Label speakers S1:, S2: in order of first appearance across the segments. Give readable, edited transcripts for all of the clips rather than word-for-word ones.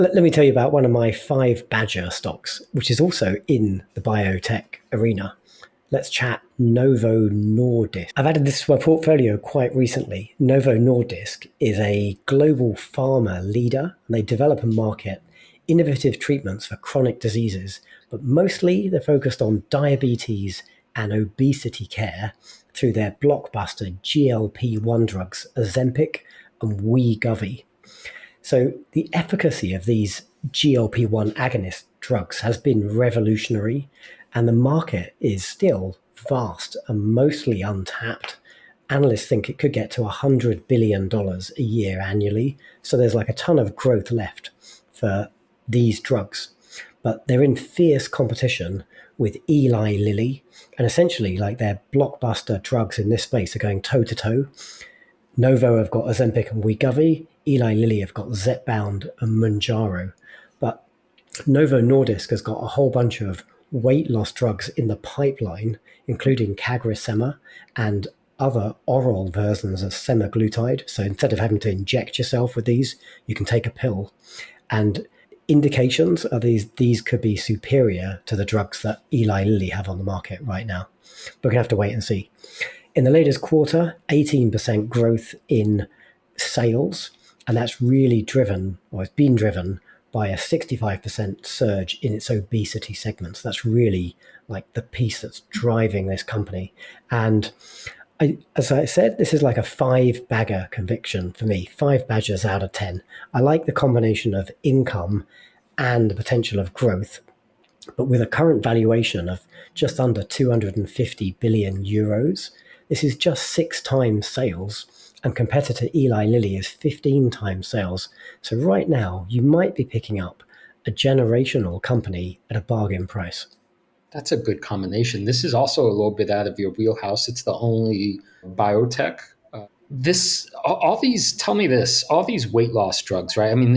S1: Let me tell you about one of my 5 badger stocks, which is also in the biotech arena. Let's chat Novo Nordisk. I've added this to my portfolio quite recently. Novo Nordisk is a global pharma leader, and they develop and market innovative treatments for chronic diseases, but mostly they're focused on diabetes and obesity care through their blockbuster GLP-1 drugs, Ozempic and Wegovy. So the efficacy of these GLP-1 agonist drugs has been revolutionary, and the market is still vast and mostly untapped. Analysts think it could get to $100 billion a year annually. So there's like a ton of growth left for these drugs. But they're in fierce competition with Eli Lilly, and essentially like their blockbuster drugs in this space are going toe to toe. Novo have got Ozempic and Wegovy. Eli Lilly have got Zepbound and Mounjaro. But Novo Nordisk has got a whole bunch of weight loss drugs in the pipeline, including CagriSema and other oral versions of semaglutide. So instead of having to inject yourself with these, you can take a pill. And indications are these could be superior to the drugs that Eli Lilly have on the market right now. But we're going to have to wait and see. In the latest quarter, 18% growth in sales, and that's really driven, or it's been driven by a 65% surge in its obesity segment. So that's really like the piece that's driving this company. And as I said, this is like a 5-bagger conviction for me, 5 badgers out of 10. I like the combination of income and the potential of growth, but with a current valuation of just under 250 billion euros, this is just 6 times sales, and competitor Eli Lilly is 15 times sales. So right now, you might be picking up a generational company at a bargain price.
S2: That's a good combination. This is also a little bit out of your wheelhouse. It's the only biotech. All these weight loss drugs, right? I mean,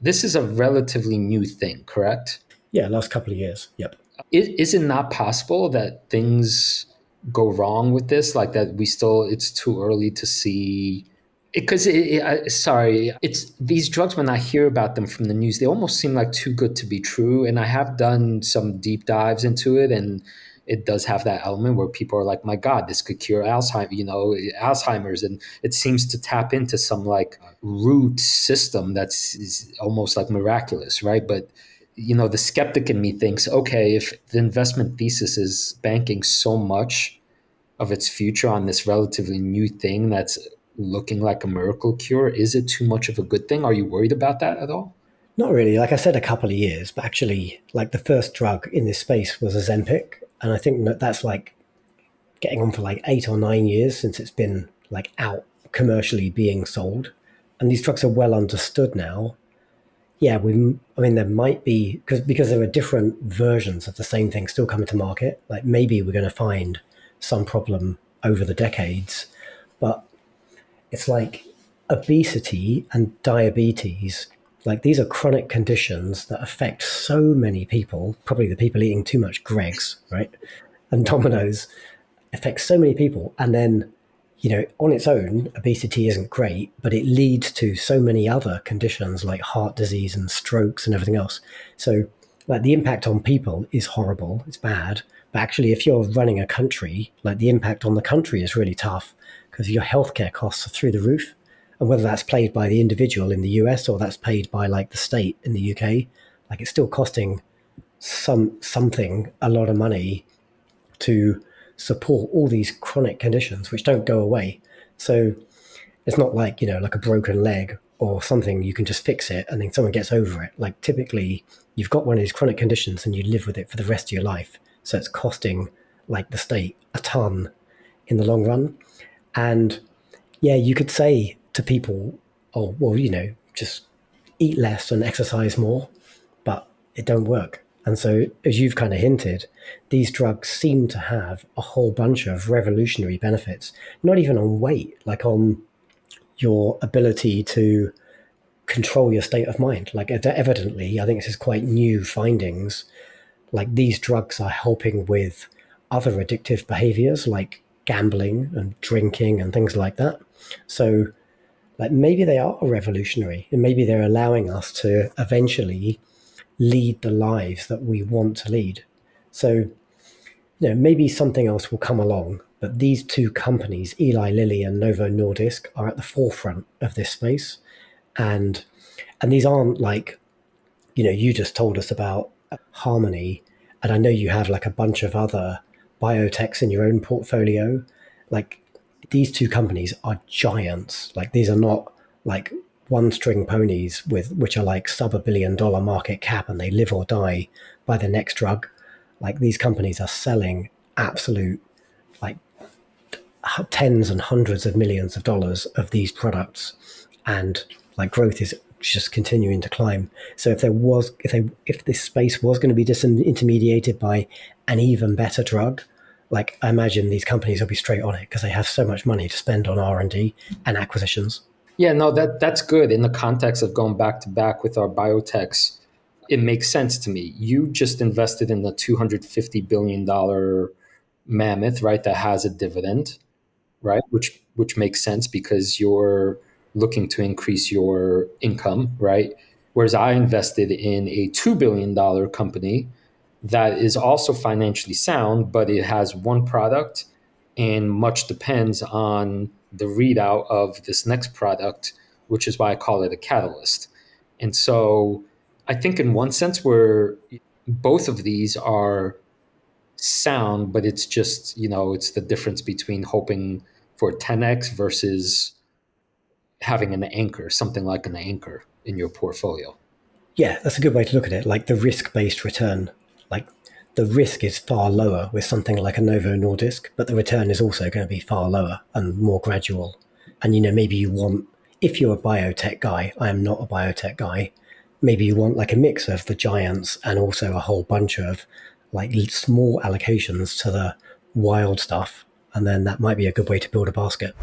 S2: this is a relatively new thing, correct?
S1: Yeah, last couple of years. Yep.
S2: Is it not possible that things go wrong with this? Like that it's too early to see. Because it's these drugs, when I hear about them from the news, they almost seem like too good to be true. And I have done some deep dives into it, and it does have that element where people are like, my God, this could cure Alzheimer's. And it seems to tap into some like root system is almost like miraculous, right? But the skeptic in me thinks, okay, if the investment thesis is banking so much of its future on this relatively new thing that's looking like a miracle cure, is it too much of a good thing? Are you worried about that at all?
S1: Not really. Like I said, a couple of years, but actually, like the first drug in this space was Ozempic, and I think that's like getting on for like 8 or 9 years since it's been like out commercially being sold, and these drugs are well understood now. Yeah, there might be because there are different versions of the same thing still coming to market. Like maybe we're going to find some problem over the decades, but it's like obesity and diabetes. Like these are chronic conditions that affect so many people. Probably the people eating too much Greggs, right, and Domino's affects so many people. And then, on its own, obesity isn't great, but it leads to so many other conditions like heart disease and strokes and everything else. So like the impact on people is horrible. It's bad. But actually, if you're running a country, like the impact on the country is really tough because your healthcare costs are through the roof. And whether that's paid by the individual in the US or that's paid by like the state in the UK, like it's still costing something a lot of money to support all these chronic conditions which don't go away. So it's not like, like a broken leg or something, you can just fix it and then someone gets over it. Like typically you've got one of these chronic conditions and you live with it for the rest of your life. So it's costing like the state a ton in the long run. And yeah, you could say to people, oh, well, just eat less and exercise more, but it don't work. And so, as you've kind of hinted, these drugs seem to have a whole bunch of revolutionary benefits, not even on weight, like on your ability to control your state of mind. Like evidently, I think this is quite new findings. Like these drugs are helping with other addictive behaviors like gambling and drinking and things like that. So Like maybe they are revolutionary, and maybe they're allowing us to eventually lead the lives that we want to lead. So, maybe something else will come along, but these two companies, Eli Lilly and Novo Nordisk, are at the forefront of this space. And these aren't like, you just told us about Harmony, and I know you have like a bunch of other biotechs in your own portfolio. Like these two companies are giants. Like these are not like one string ponies with which are like sub $1 billion market cap and they live or die by the next drug. Like these companies are selling absolute like tens and hundreds of millions of dollars of these products, and like growth is just continuing to climb. So if this space was going to be disintermediated by an even better drug, like I imagine these companies will be straight on it because they have so much money to spend on R&D and acquisitions.
S2: Yeah, no, that's good in the context of going back to back with our biotechs. It makes sense to me. You just invested in the $250 billion mammoth, right? That has a dividend, right? Which makes sense because you're looking to increase your income, right? Whereas I invested in a $2 billion company that is also financially sound, but it has one product and much depends on the readout of this next product, which is why I call it a catalyst. And so I think in one sense where both of these are sound, but it's just, it's the difference between hoping for 10x versus having an anchor, something like an anchor in your portfolio.
S1: Yeah, that's a good way to look at it. Like the risk-based return, like the risk is far lower with something like a Novo Nordisk, but the return is also going to be far lower and more gradual. And maybe you want, if you're a biotech guy, I am not a biotech guy, maybe you want like a mix of the giants and also a whole bunch of like small allocations to the wild stuff. And then that might be a good way to build a basket.